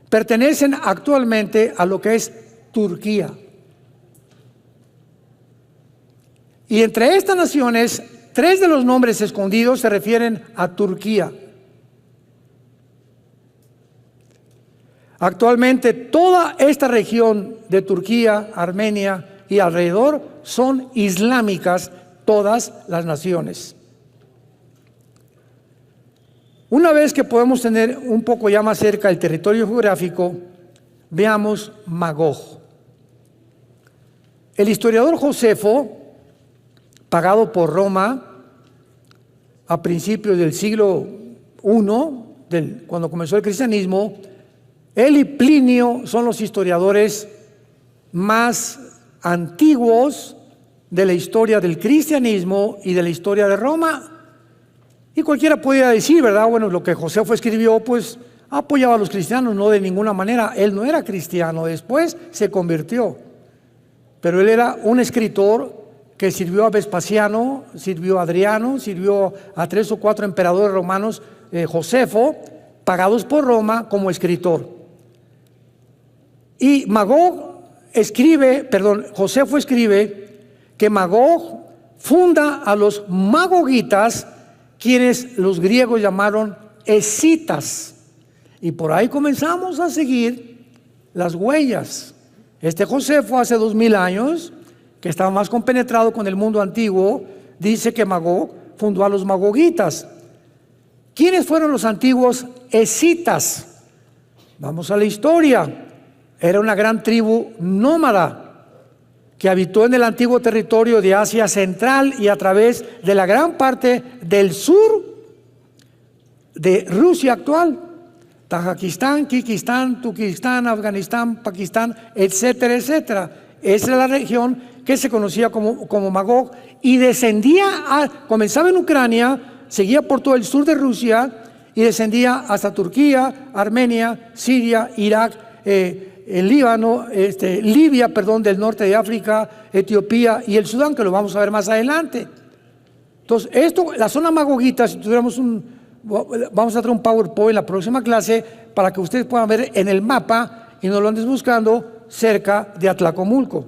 pertenecen actualmente a lo que es Turquía. Y entre estas naciones, 3 de los nombres escondidos se refieren a Turquía. Actualmente toda esta región de Turquía, Armenia y alrededor son islámicas, todas las naciones. Una vez que podemos tener un poco ya más cerca el territorio geográfico, veamos Magog. El historiador Josefo, pagado por Roma a principios del siglo I, cuando comenzó el cristianismo, él y Plinio son los historiadores más antiguos de la historia del cristianismo y de la historia de Roma. Y cualquiera podría decir, ¿verdad? Bueno, lo que Josefo escribió, pues apoyaba a los cristianos. No, de ninguna manera. Él no era cristiano, después se convirtió. Pero él era un escritor que sirvió a Vespasiano, sirvió a Adriano, sirvió a 3 o 4 emperadores romanos, Josefo, pagados por Roma como escritor. Y Josefo escribe que Magog funda a los magogitas, quienes los griegos llamaron escitas. Y por ahí comenzamos a seguir las huellas. Este Josefo, hace 2000 años, que estaba más compenetrado con el mundo antiguo, dice que Magog fundó a los magogitas. ¿Quiénes fueron los antiguos escitas? Vamos a la historia. Era una gran tribu nómada que habitó en el antiguo territorio de Asia Central y a través de la gran parte del sur de Rusia actual, Tajikistán, Kirguistán, Turkistán, Afganistán, Pakistán, etcétera, etcétera. Esa es la región que se conocía como Magog, y comenzaba en Ucrania, seguía por todo el sur de Rusia y descendía hasta Turquía, Armenia, Siria, Irak, el Líbano, Libia, del norte de África, Etiopía y el Sudán, que lo vamos a ver más adelante. Entonces, esto, la zona Magoguita, si tuviéramos vamos a traer un PowerPoint en la próxima clase para que ustedes puedan ver en el mapa y no lo andes buscando cerca de Atlacomulco.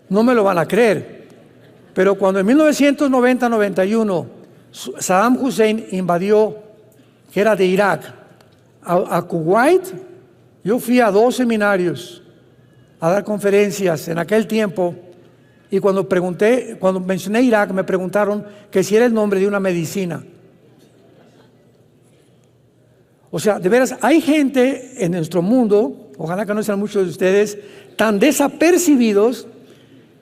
No me lo van a creer, pero cuando en 1990-91 Saddam Hussein invadió, que era de Irak, a Kuwait, yo fui a 2 seminarios a dar conferencias en aquel tiempo, y cuando mencioné Irak, me preguntaron que si era el nombre de una medicina. O sea, de veras, hay gente en nuestro mundo, ojalá que no sean muchos de ustedes, tan desapercibidos,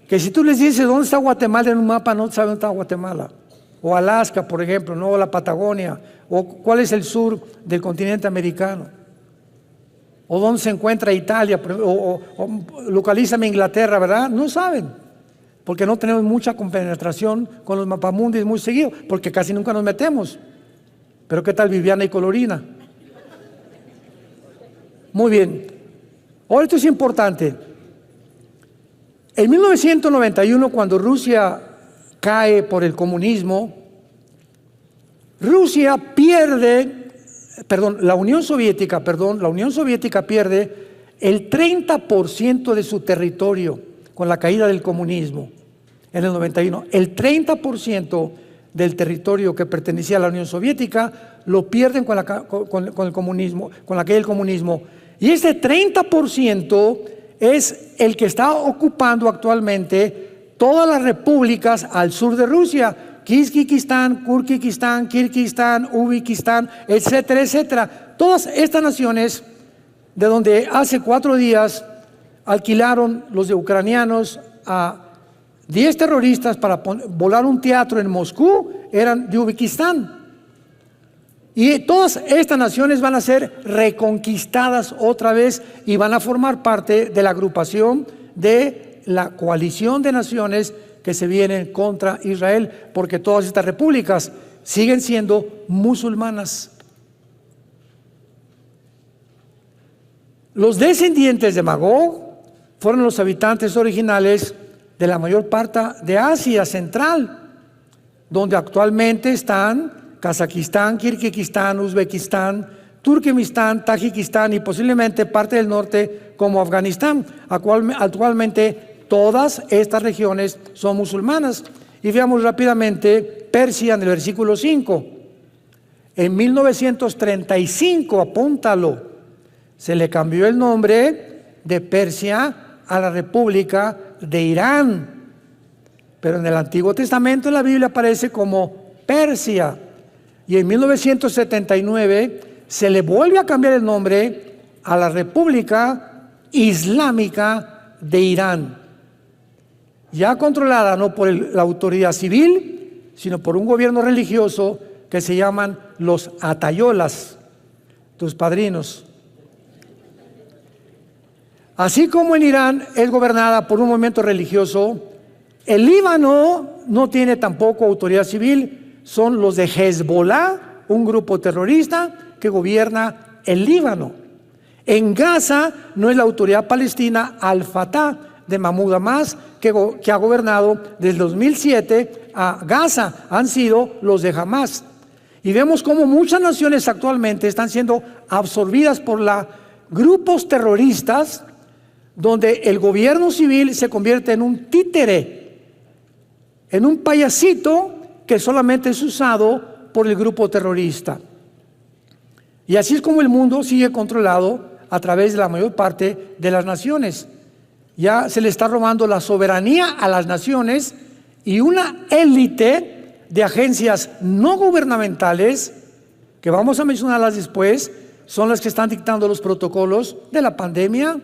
que si tú les dices dónde está Guatemala en un mapa, no saben dónde está Guatemala. O Alaska, por ejemplo, ¿no? O la Patagonia, o cuál es el sur del continente americano, o dónde se encuentra Italia, o localízame Inglaterra, ¿verdad? No saben, porque no tenemos mucha compenetración con los mapamundis muy seguido, porque casi nunca nos metemos. Pero ¿qué tal Viviana y Colorina? Muy bien. Ahora esto es importante. En 1991, cuando Rusia cae por el comunismo, la Unión Soviética pierde el 30% de su territorio con la caída del comunismo en el 91. El 30% del territorio que pertenecía a la Unión Soviética lo pierden con el comunismo, con la caída del comunismo. Y ese 30% es el que está ocupando actualmente todas las repúblicas al sur de Rusia: Kizkistán, Kurkistán, Kirguistán, Uzbekistán, etcétera, etcétera. Todas estas naciones, de donde hace 4 días alquilaron los de ucranianos a 10 terroristas para volar un teatro en Moscú, eran de Uzbekistán. Y todas estas naciones van a ser reconquistadas otra vez y van a formar parte de la agrupación de la coalición de naciones que se vienen contra Israel, porque todas estas repúblicas siguen siendo musulmanas. Los descendientes de Magog fueron los habitantes originales de la mayor parte de Asia Central, donde actualmente están Kazajistán, Kirguistán, Uzbekistán, Turkmenistán, Tayikistán y posiblemente parte del norte como Afganistán. Actualmente todas estas regiones son musulmanas. Y veamos rápidamente Persia en el versículo 5. En 1935, apúntalo, se le cambió el nombre de Persia a la República de Irán. Pero en el Antiguo Testamento en la Biblia aparece como Persia. Y en 1979 se le vuelve a cambiar el nombre a la República Islámica de Irán, ya controlada no por la autoridad civil, sino por un gobierno religioso que se llaman los atayolas, tus padrinos. Así como en Irán es gobernada por un movimiento religioso, el Líbano no tiene tampoco autoridad civil. Son los de Hezbollah, un grupo terrorista que gobierna el Líbano. En Gaza no es la autoridad palestina Al-Fatah de Mahmoud Abbas, que ha gobernado desde 2007 a Gaza, han sido los de Hamas. Y vemos cómo muchas naciones actualmente están siendo absorbidas por grupos terroristas, donde el gobierno civil se convierte en un títere, en un payasito que solamente es usado por el grupo terrorista. Y así es como el mundo sigue controlado a través de la mayor parte de las naciones. Ya se le está robando la soberanía a las naciones, y una élite de agencias no gubernamentales, que vamos a mencionarlas después, son las que están dictando los protocolos de la pandemia,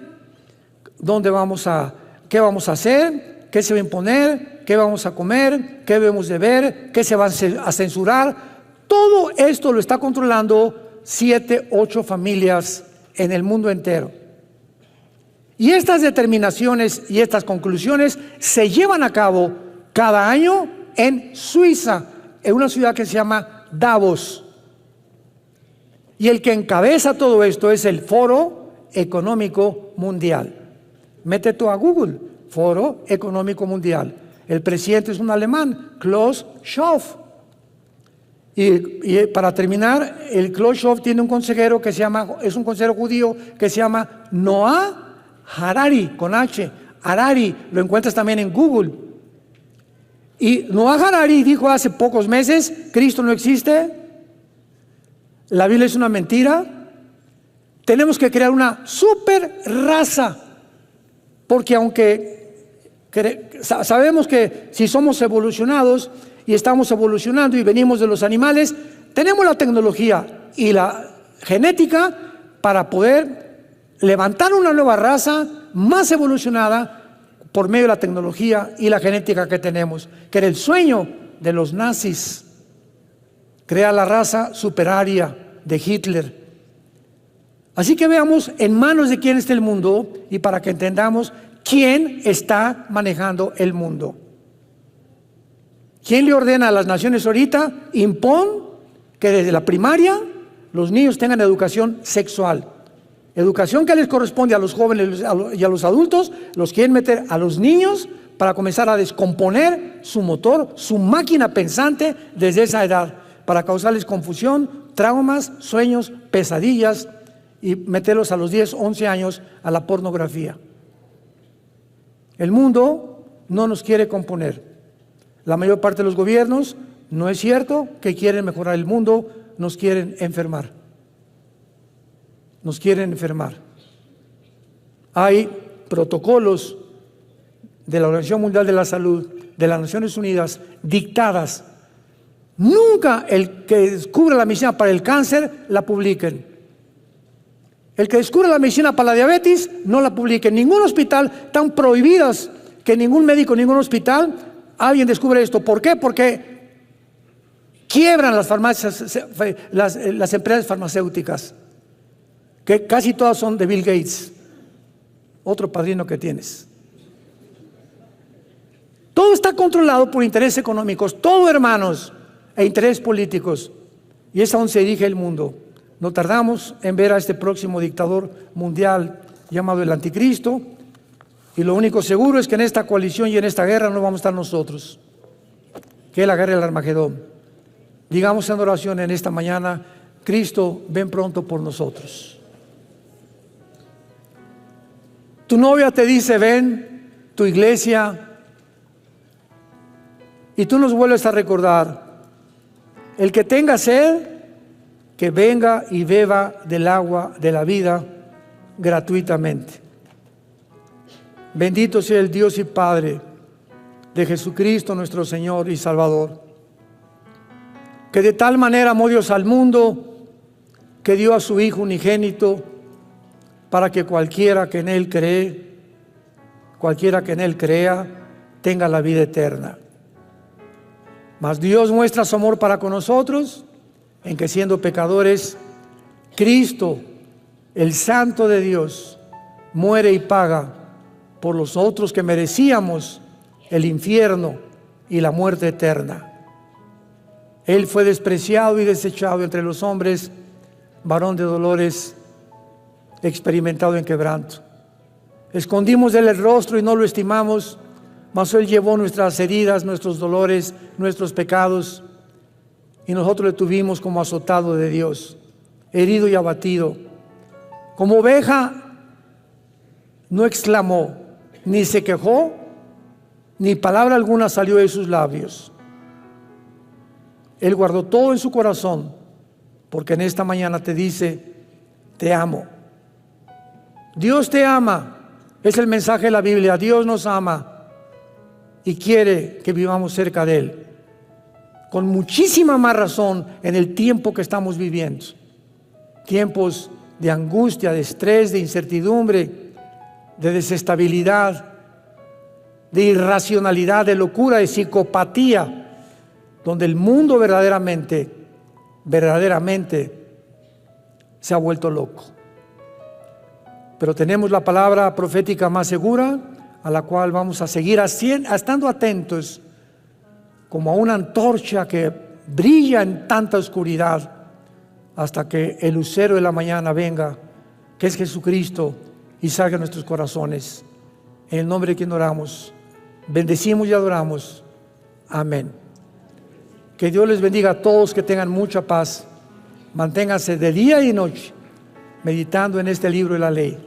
qué vamos a hacer, qué se va a imponer, qué vamos a comer, qué debemos de ver, qué se va a censurar. Todo esto lo está controlando 7, 8 familias en el mundo entero. Y estas determinaciones y estas conclusiones se llevan a cabo cada año en Suiza, en una ciudad que se llama Davos. Y el que encabeza todo esto es el Foro Económico Mundial. Mete tú a Google Foro Económico Mundial. El presidente es un alemán, Klaus Schwab. Y para terminar, el Klaus Schwab tiene un consejero que es un consejero judío que se llama Noah Harari, con H. Harari, lo encuentras también en Google. Y Noah Harari dijo hace pocos meses: Cristo no existe, la Biblia es una mentira, tenemos que crear una super raza, porque aunque sabemos que si somos evolucionados y estamos evolucionando y venimos de los animales, tenemos la tecnología y la genética para poder levantar una nueva raza más evolucionada por medio de la tecnología y la genética que tenemos, que era el sueño de los nazis, crear la raza superaria de Hitler. Así que veamos en manos de quién está el mundo y para que entendamos quién está manejando el mundo. ¿Quién le ordena a las naciones ahorita? Impon que desde la primaria los niños tengan educación sexual. Educación que les corresponde a los jóvenes y a los adultos, los quieren meter a los niños para comenzar a descomponer su motor, su máquina pensante desde esa edad, para causarles confusión, traumas, sueños, pesadillas y meterlos a los 10, 11 años a la pornografía. El mundo no nos quiere componer. La mayor parte de los gobiernos, no es cierto que quieren mejorar el mundo, nos quieren enfermar. Nos quieren enfermar. Hay protocolos de la Organización Mundial de la Salud, de las Naciones Unidas, dictadas. Nunca el que descubre la medicina para el cáncer la publiquen. El que descubre la medicina para la diabetes no la publiquen. Ningún hospital, están prohibidas que ningún médico, ningún hospital, alguien descubre esto. ¿Por qué? Porque quiebran las farmacias, las empresas farmacéuticas, que casi todas son de Bill Gates, otro padrino que tienes. Todo está controlado por intereses económicos, todo, hermanos, e intereses políticos. Y es a donde se dirige el mundo. No tardamos en ver a este próximo dictador mundial llamado el Anticristo, y lo único seguro es que en esta coalición y en esta guerra no vamos a estar nosotros, que es la guerra del Armagedón. Digamos en oración en esta mañana: Cristo, ven pronto por nosotros. Tu novia te dice ven, tu iglesia, y tú nos vuelves a recordar: el que tenga sed, que venga y beba del agua de la vida gratuitamente. Bendito sea el Dios y Padre de Jesucristo nuestro Señor y Salvador, que de tal manera amó Dios al mundo, que dio a su Hijo unigénito, para que cualquiera que en Él crea, tenga la vida eterna. Mas Dios muestra su amor para con nosotros, en que siendo pecadores, Cristo, el Santo de Dios, muere y paga por los otros que merecíamos el infierno y la muerte eterna. Él fue despreciado y desechado entre los hombres, varón de dolores, experimentado en quebranto. Escondimos de él el rostro y no lo estimamos, mas Él llevó nuestras heridas, nuestros dolores, nuestros pecados, y nosotros le tuvimos como azotado de Dios, herido y abatido. Como oveja no exclamó, ni se quejó, ni palabra alguna salió de sus labios. Él guardó todo en su corazón, porque en esta mañana te dice: te amo. Dios te ama. Es el mensaje de la Biblia. Dios nos ama y quiere que vivamos cerca de Él, con muchísima más razón en el tiempo que estamos viviendo. Tiempos de angustia, de estrés, de incertidumbre, de desestabilidad, de irracionalidad, de locura, de psicopatía, donde el mundo verdaderamente se ha vuelto loco. Pero tenemos la palabra profética más segura, a la cual vamos a seguir estando atentos, como a una antorcha que brilla en tanta oscuridad, hasta que el lucero de la mañana venga, que es Jesucristo, y salga a nuestros corazones. En el nombre de quien oramos, bendecimos y adoramos. Amén. Que Dios les bendiga a todos, que tengan mucha paz. Manténganse de día y noche meditando en este libro de la ley,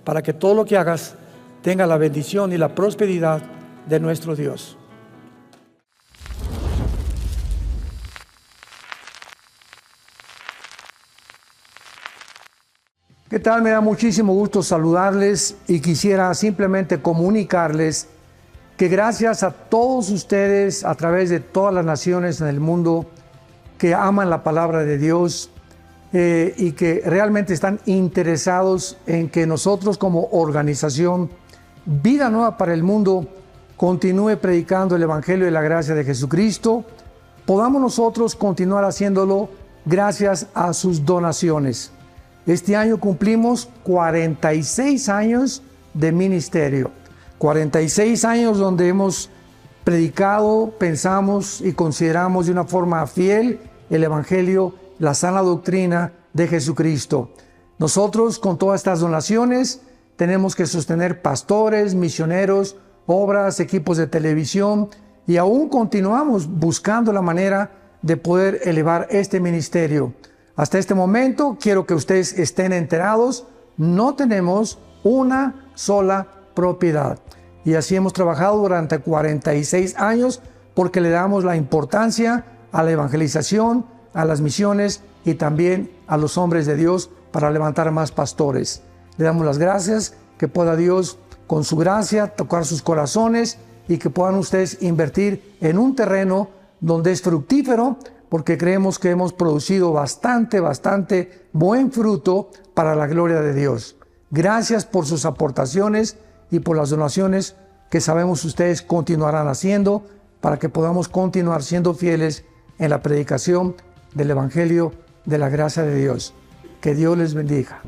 para que todo lo que hagas tenga la bendición y la prosperidad de nuestro Dios. ¿Qué tal? Me da muchísimo gusto saludarles y quisiera simplemente comunicarles que gracias a todos ustedes a través de todas las naciones en el mundo que aman la palabra de Dios y que realmente están interesados en que nosotros como organización Vida Nueva para el Mundo continúe predicando el Evangelio de la gracia de Jesucristo, podamos nosotros continuar haciéndolo gracias a sus donaciones. Este año cumplimos 46 años de ministerio, 46 años donde hemos predicado, pensamos y consideramos de una forma fiel el Evangelio, la sana doctrina de Jesucristo. Nosotros con todas estas donaciones tenemos que sostener pastores, misioneros, obras, equipos de televisión y aún continuamos buscando la manera de poder elevar este ministerio. Hasta este momento, quiero que ustedes estén enterados, no tenemos una sola propiedad. Y así hemos trabajado durante 46 años porque le damos la importancia a la evangelización, a las misiones y también a los hombres de Dios para levantar más pastores. Le damos las gracias, que pueda Dios con su gracia tocar sus corazones y que puedan ustedes invertir en un terreno donde es fructífero, porque creemos que hemos producido bastante buen fruto para la gloria de Dios. Gracias por sus aportaciones y por las donaciones que sabemos ustedes continuarán haciendo para que podamos continuar siendo fieles en la predicación del Evangelio de la gracia de Dios. Que Dios les bendiga.